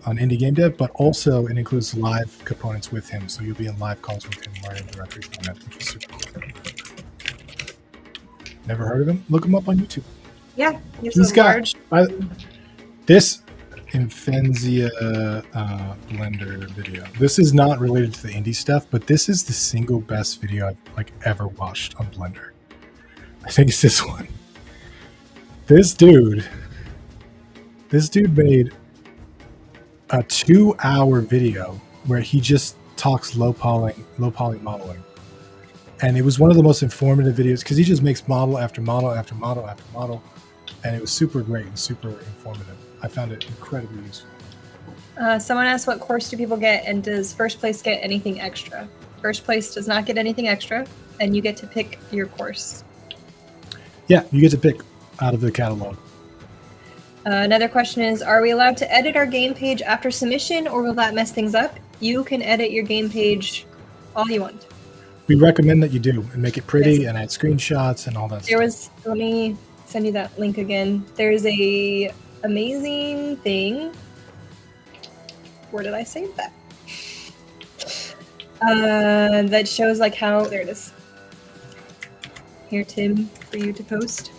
on Indie Game Dev, but also it includes live components with him. So you'll be in live calls with him learning directly from that, which is super cool. Never heard of him? Look him up on YouTube. Yeah, he's got this Infenzia Blender video. This is not related to the indie stuff, but this is the single best video I've ever watched on Blender. I think it's this one. This dude made a 2-hour video where he just talks low poly modeling. And it was one of the most informative videos because he just makes model after model after model after model. And it was super great and super informative. I found it incredibly useful. Someone asked what course do people get and does first place get anything extra? First place does not get anything extra and you get to pick your course. Yeah, you get to pick out of the catalog. Another question is, are we allowed to edit our game page after submission or will that mess things up? You can edit your game page all you want. We recommend that you do and make it pretty and add screenshots and all that stuff. Let me send you that link again. There's a amazing thing. Where did I save that? That shows how, there it is. Here, Tim, for you to post.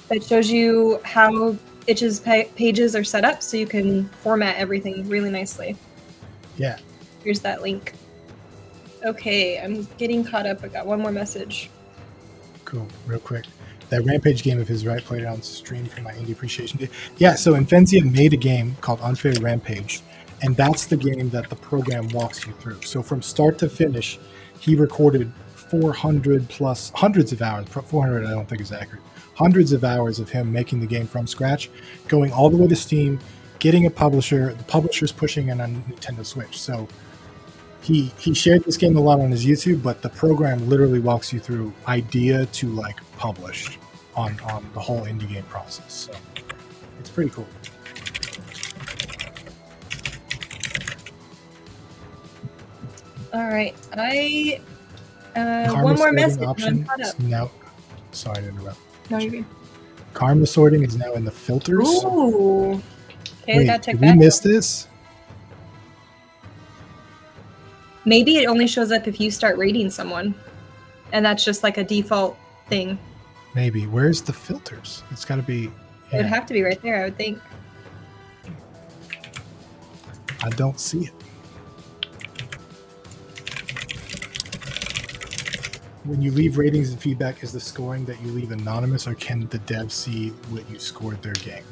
That shows you how Itch's pages are set up so you can format everything really nicely. Yeah. Here's that link. Okay, I'm getting caught up. I got one more message. Cool, real quick. That Rampage game of his, right? Played it on stream for my Indie Appreciation Day. Yeah, so Infenzia made a game called Unfair Rampage, and that's the game that the program walks you through. So from start to finish, he recorded 400 plus, hundreds of hours, 400 I don't think is accurate, hundreds of hours of him making the game from scratch, going all the way to Steam, getting a publisher, the publisher's pushing it on Nintendo Switch. So he shared this game a lot on his YouTube, but the program literally walks you through idea to published on the whole indie game process. So it's pretty cool. All right, I One more sorting message. option I'm caught is up. now. Sorry to interrupt. No, you're good. Karma sorting is now in the filters. Ooh. Okay, Wait, gotta check did we that. miss this? Maybe it only shows up if you start rating someone, and that's just like a default thing. Maybe. Where's the filters? It's got to be. It would have to be right there, I would think. I don't see it. When you leave ratings and feedback, is the scoring that you leave anonymous, or can the dev see what you scored their game?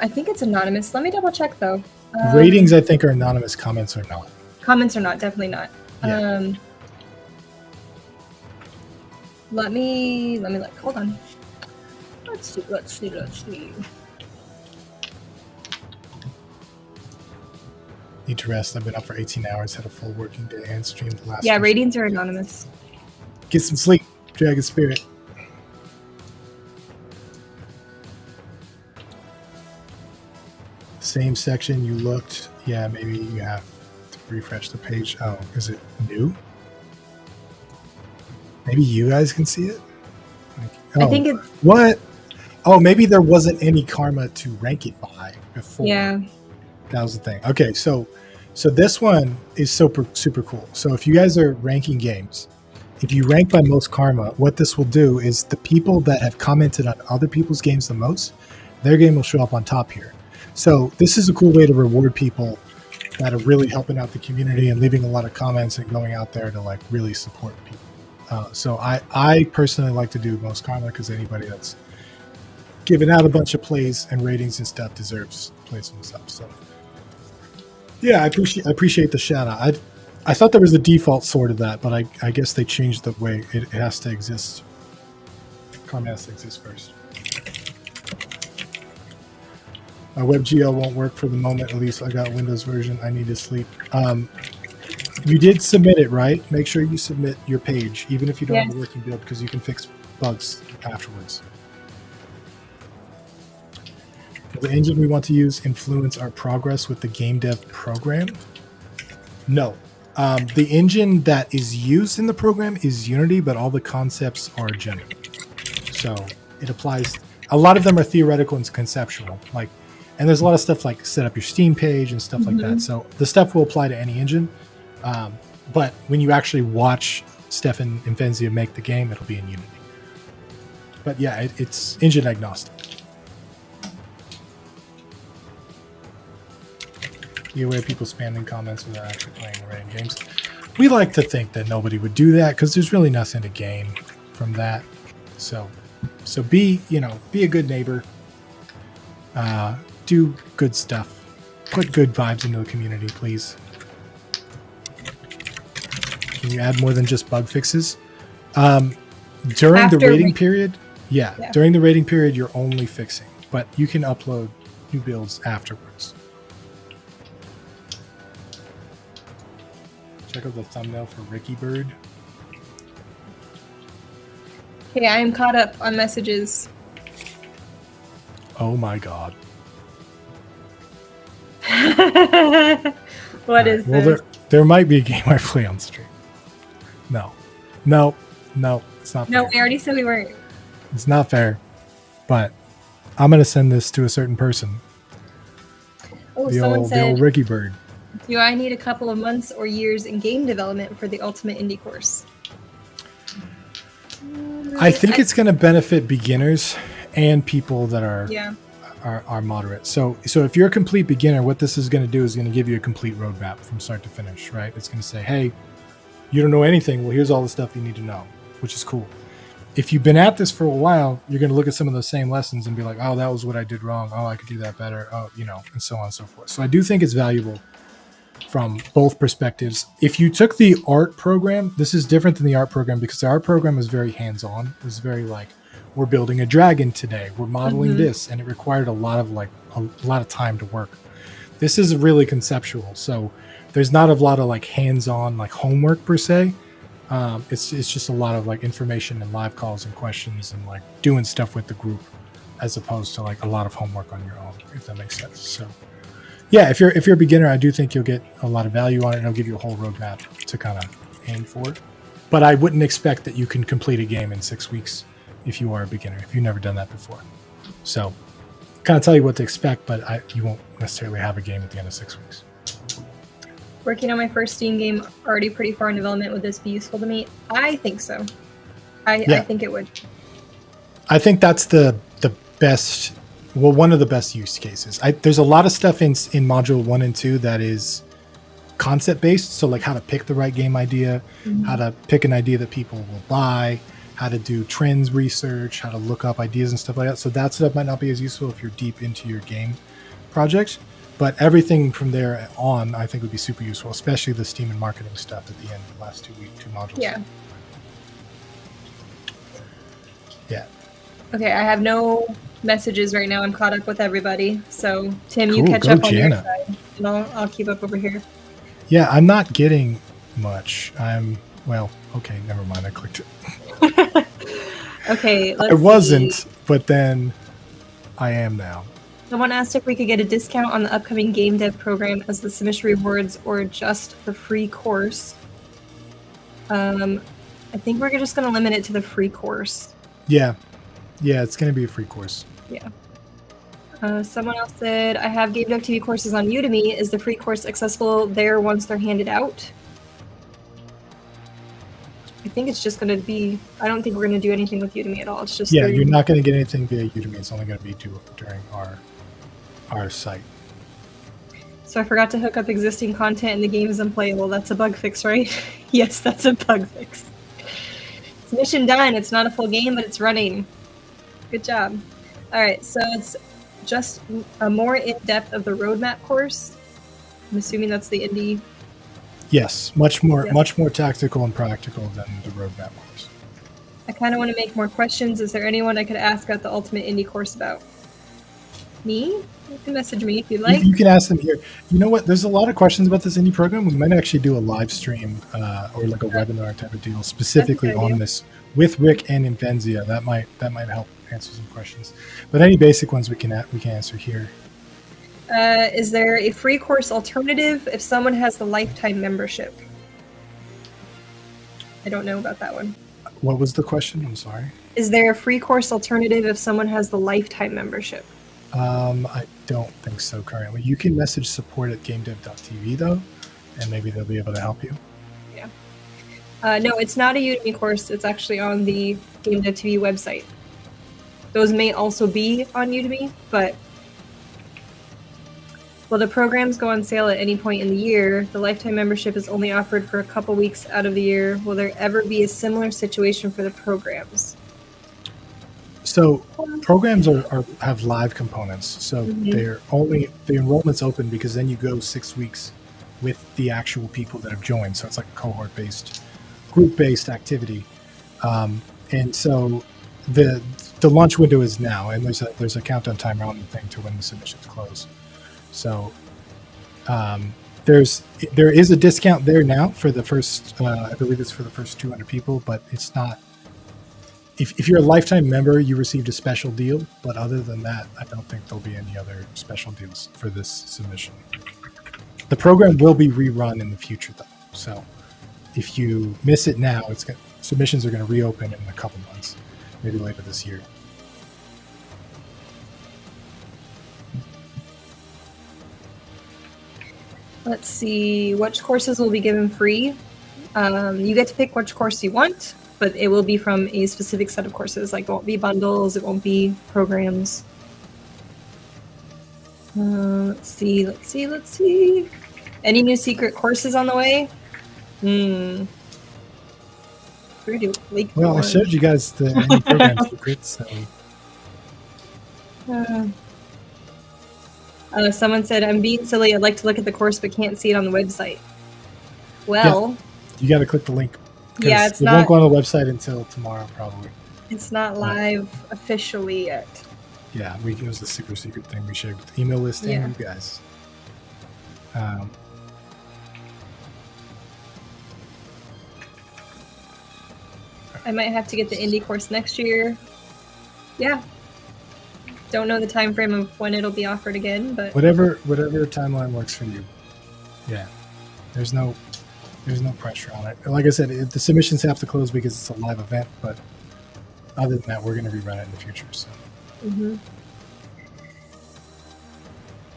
I think it's anonymous. Let me double check though. Ratings, I think, are anonymous. Comments are not. Comments are not. Definitely not. Yeah. Let me look. Hold on. Let's see. Need to rest. I've been up for 18 hours, had a full working day, and streamed last. Yeah, ratings are anonymous. Get some sleep, Dragon Spirit. Same section you looked. Yeah, maybe you have to refresh the page. Oh, is it new? Maybe you guys can see it? I think it's... What? Oh, maybe there wasn't any karma to rank it by before. Yeah. That was the thing. Okay, so this one is super cool. So if you guys are ranking games, if you rank by most karma, what this will do is the people that have commented on other people's games the most, their game will show up on top here. So this is a cool way to reward people that are really helping out the community and leaving a lot of comments and going out there to like really support people. So I personally like to do most karma because anybody that's giving out a bunch of plays and ratings and stuff deserves plays themselves. So yeah, I appreciate the shout out. I thought there was a default sort of that, but I guess they changed the way it has to exist. Karma has to exist first. My WebGL won't work for the moment. At least I got Windows version. I need to sleep. You did submit it, right? Make sure you submit your page, even if you don't have a working build, because you can fix bugs afterwards. Will the engine we want to use influence our progress with the game dev program? No. The engine that is used in the program is Unity, but all the concepts are general. So it applies. A lot of them are theoretical and conceptual. And there's a lot of stuff like set up your Steam page and stuff like that. So the stuff will apply to any engine. But when you actually watch Stefan and Fenzia make the game, it'll be in Unity. But yeah, it's engine agnostic. Be aware of people spamming comments without actually playing or writing games. We like to think that nobody would do that because there's really nothing to gain from that. So be a good neighbor. Do good stuff. Put good vibes into the community, please. Can you add more than just bug fixes? During the rating period, during the rating period, you're only fixing, but you can upload new builds afterwards. Check out the thumbnail for Ricky Bird. Okay, I am caught up on messages. Oh my god. What is this? Well, there might be a game I play on stream. No, it's not fair. No, we already said we weren't. It's not fair, but I'm going to send this to a certain person. Oh, the old Ricky Bird. Do I need a couple of months or years in game development for the ultimate indie course? I think it's going to benefit beginners and people that are moderate. So if you're a complete beginner, what this is going to do is going to give you a complete roadmap from start to finish, right? It's going to say, hey, you don't know anything. Well, here's all the stuff you need to know, which is cool. If you've been at this for a while, you're going to look at some of those same lessons and be like, oh, that was what I did wrong. Oh, I could do that better. Oh, and so on and so forth. So I do think it's valuable from both perspectives. If you took the art program, this is different than the art program because the art program is very hands-on. It was very like, we're building a dragon today. We're modeling this, and it required a lot of time to work. This is really conceptual, so there's not a lot of like hands-on like homework per se. It's just a lot of like information and live calls and questions and like doing stuff with the group, as opposed to like a lot of homework on your own, if that makes sense. So yeah, if you're a beginner, I do think you'll get a lot of value on it, and it'll give you a whole roadmap to kind of aim for. But I wouldn't expect that you can complete a game in 6 weeks if you are a beginner, if you've never done that before. So, kind of tell you what to expect, but you won't necessarily have a game at the end of 6 weeks. Working on my first Steam game, already pretty far in development. Would this be useful to me? I think so. I think it would. I think that's the best, well, one of the best use cases. There's a lot of stuff in module 1 and 2 that is concept based, so like how to pick the right game idea, how to pick an idea that people will buy, how to do trends research, how to look up ideas and stuff like that. So that stuff might not be as useful if you're deep into your game project, but everything from there on I think would be super useful, especially the Steam and marketing stuff at the end of the last 2 modules. Yeah. Okay, I have no messages right now. I'm caught up with everybody. So Tim, you catch up on your side, and I'll keep up over here. Yeah, I'm not getting much. Okay, never mind. I clicked it. Okay, I wasn't, but then I am now. Someone asked if we could get a discount on the upcoming game dev program as the submission rewards or just the free course. I think we're just going to limit it to the free course. Yeah, it's going to be a free course. Yeah. Someone else said, I have GameDev.tv courses on Udemy. Is the free course accessible there once they're handed out? I think it's just going to be, I don't think we're going to do anything with Udemy at all. It's just you're not going to get anything via Udemy. It's only going to be during our site. So I forgot to hook up existing content and the game is unplayable. That's a bug fix, right? Yes, that's a bug fix. It's mission done. It's not a full game, but it's running. Good job. All right, so it's just a more in-depth of the roadmap course. I'm assuming that's the indie. Yes, much more tactical and practical than the roadmap course. I kind of want to make more questions. Is there anyone I could ask at the Ultimate Indie course about? Me? You can message me if you'd like. You can ask them here. You know what? There's a lot of questions about this indie program. We might actually do a live stream or like a webinar type of deal specifically on this with Rick and Invenzia. That might help answer some questions. But any basic ones we can answer here. Is there a free course alternative if someone has the lifetime membership? I don't know about that one. What was the question? I'm sorry. Is there a free course alternative if someone has the lifetime membership? I don't think so currently. You can message support at GameDev.tv though, and maybe they'll be able to help you. Yeah. No, it's not a Udemy course. It's actually on the GameDev.tv website. Those may also be on Udemy, but while the programs go on sale at any point in the year, the lifetime membership is only offered for a couple weeks out of the year. Will there ever be a similar situation for the programs? So programs have live components. So the enrollment's open because then you go 6 weeks with the actual people that have joined. So it's like a cohort-based, group-based activity. And so the launch window is now, and there's a countdown timer on the thing to when the submissions close. So there is a discount there now for the first, I believe it's for the first 200 people, but it's not. If you're a lifetime member, you received a special deal, but other than that, I don't think there'll be any other special deals for this submission. The program will be rerun in the future, though. So if you miss it now, submissions are going to reopen in a couple months, maybe later this year. Let's see, which courses will be given free? You get to pick which course you want, but it will be from a specific set of courses. Like, it won't be bundles, it won't be programs. Let's see. Any new secret courses on the way? Well, I showed you guys the new program secrets. So. Someone said, I'm being silly, I'd like to look at the course but can't see it on the website. Well... Yeah, you got to click the link. Yeah, it won't go on the website until tomorrow, probably. It's not live officially yet. Yeah, it was the super secret thing we shared with the email listing, you guys. I might have to get the indie course next year. Yeah. Don't know the time frame of when it'll be offered again, but whatever timeline works for you. Yeah. There's no There's no pressure on it. Like I said, the submissions have to close because it's a live event, but other than that, we're going to rerun it in the future. So.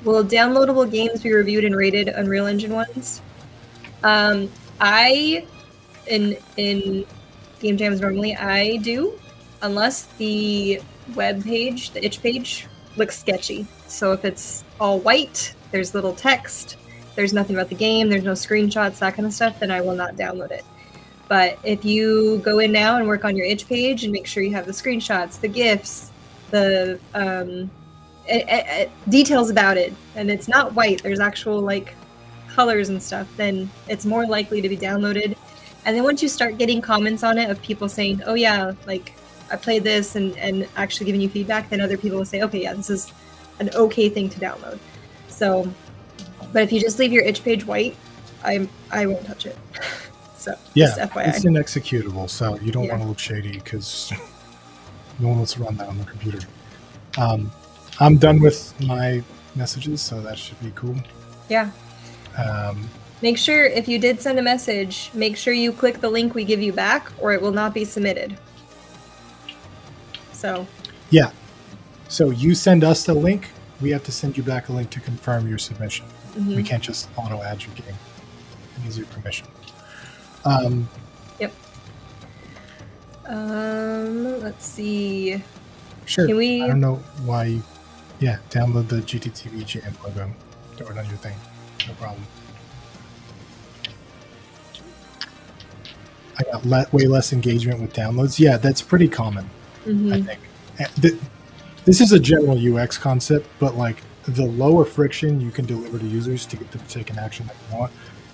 Will downloadable games be reviewed and rated Unreal Engine ones? I, in game jams normally, I do, unless the web page, the itch page, looks sketchy. So if it's all white, there's little text, there's nothing about the game, there's no screenshots, that kind of stuff, then I will not download it. But if you go in now and work on your itch page and make sure you have the screenshots, the GIFs, the details about it, and it's not white, there's actual like colors and stuff, then it's more likely to be downloaded. And then once you start getting comments on it of people saying, oh yeah, like I played this and actually giving you feedback, then other people will say, okay, yeah, this is an okay thing to download. So, but if you just leave your itch page white, I won't touch it. So yeah, just FYI. It's inexecutable, so you don't want to look shady because no one wants to run that on the computer. I'm done with my messages, so that should be cool. Yeah. Make sure if you did send a message, make sure you click the link we give you back, or it will not be submitted. So. Yeah. So you send us the link, we have to send you back a link to confirm your submission. Mm-hmm. We can't just auto add your game. It needs your permission. Yep. Let's see. Sure. Can we? I don't know why you. Yeah, download the GDTV jam logo. Throw it on your thing. No problem. I got way less engagement with downloads. Yeah, that's pretty common, I think. This is a general UX concept, but like the lower friction you can deliver to users to get them to take an action that you want,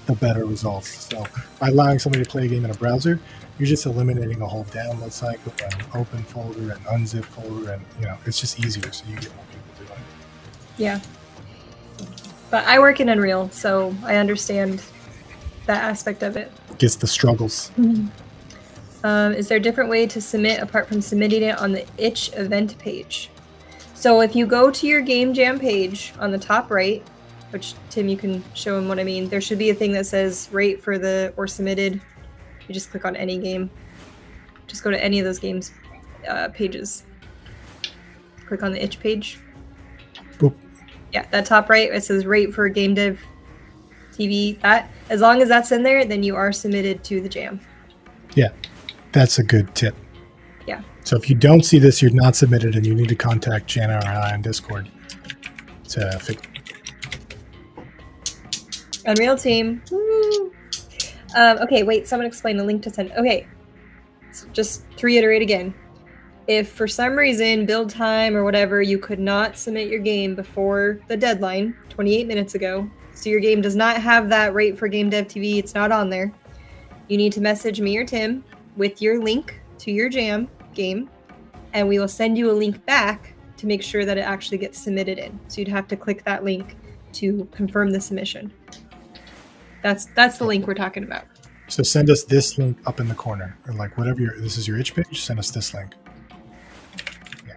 the better results. So by allowing somebody to play a game in a browser, you're just eliminating a whole download cycle and open folder and unzip folder, and it's just easier, so you get more people doing it. Yeah. But I work in Unreal, so I understand that aspect of it. Gets the struggles. Is there a different way to submit apart from submitting it on the itch event page? So if you go to your Game Jam page on the top right, which Tim, you can show him what I mean, there should be a thing that says rate for or submitted. You just click on any game. Just go to any of those games pages. Click on the itch page. Boop. Yeah, that top right, it says rate for GameDev.tv. That, as long as that's in there, then you are submitted to the jam. Yeah, that's a good tip. Yeah. So if you don't see this, you're not submitted, and you need to contact Jana or I on Discord to fix. Unreal team. Woo. Okay, wait, someone explain the link to send. Okay, so just to reiterate again. If for some reason, build time or whatever, you could not submit your game before the deadline, 28 minutes ago, so your game does not have that rate for GameDev.tv, it's not on there, you need to message me or Tim with your link to your jam game, and we will send you a link back to make sure that it actually gets submitted in. So you'd have to click that link to confirm the submission. That's the link we're talking about. So send us this link up in the corner, or like whatever this is your itch page, send us this link. Yeah.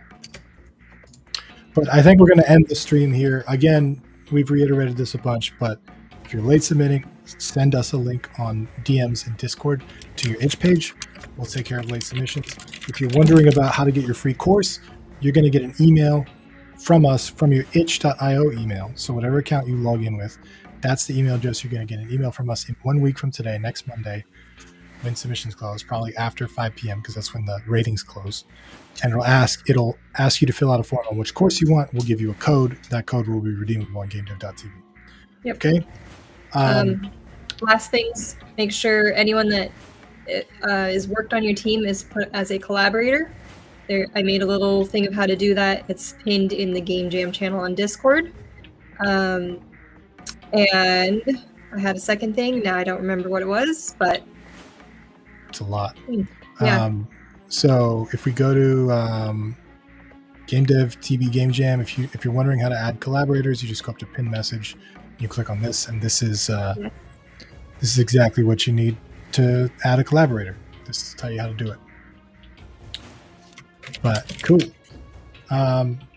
But I think we're going to end the stream here. Again, we've reiterated this a bunch, but if you're late submitting, send us a link on DMs in Discord to your itch page. We'll take care of late submissions. If you're wondering about how to get your free course, you're going to get an email from us from your itch.io email. So whatever account you log in with, that's the email address. You're going to get an email from us in 1 week from today, next Monday, when submissions close, probably after 5 p.m. because that's when the ratings close. And it'll ask you to fill out a form on which course you want. We'll give you a code. That code will be redeemable on GameDev.tv. Yep. Okay. Last things, make sure anyone that is worked on your team is put as a collaborator. I made a little thing of how to do that. It's pinned in the Game Jam channel on Discord. And I had a second thing. Now I don't remember what it was, but it's a lot. Yeah. So if we go to GameDev.tv Game Jam, if you're wondering how to add collaborators, you just go up to pin message, you click on this, and this is exactly what you need to add a collaborator. This will tell you how to do it. But cool.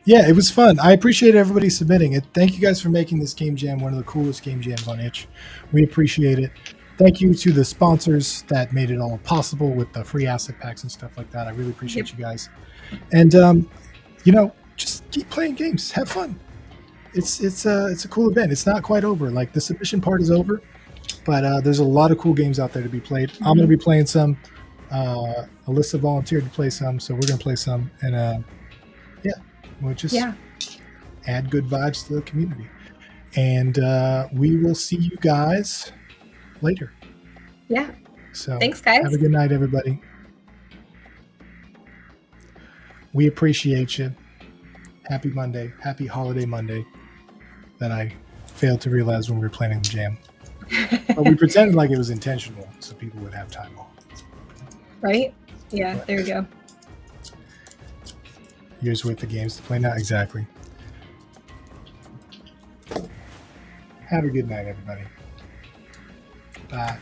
Yeah, it was fun. I appreciate everybody submitting it. Thank you guys for making this Game Jam one of the coolest Game Jams on itch. We appreciate it. thank you to the sponsors that made it all possible with the free asset packs and stuff like that. I really appreciate you guys. And just keep playing games, have fun. It's a cool event. It's not quite over. Like, the submission part is over, but there's a lot of cool games out there to be played. Mm-hmm. I'm going to be playing some. Alyssa volunteered to play some, so we're going to play some. And we'll just add good vibes to the community. And we will see you guys later. Yeah. So thanks, guys. Have a good night, everybody. We appreciate you. Happy Monday. Happy holiday Monday. That I failed to realize when we were planning the jam. But we pretended like it was intentional so people would have time off. Right? Yeah, there you go. Years worth of games to play now. Exactly. Have a good night, everybody. Bye.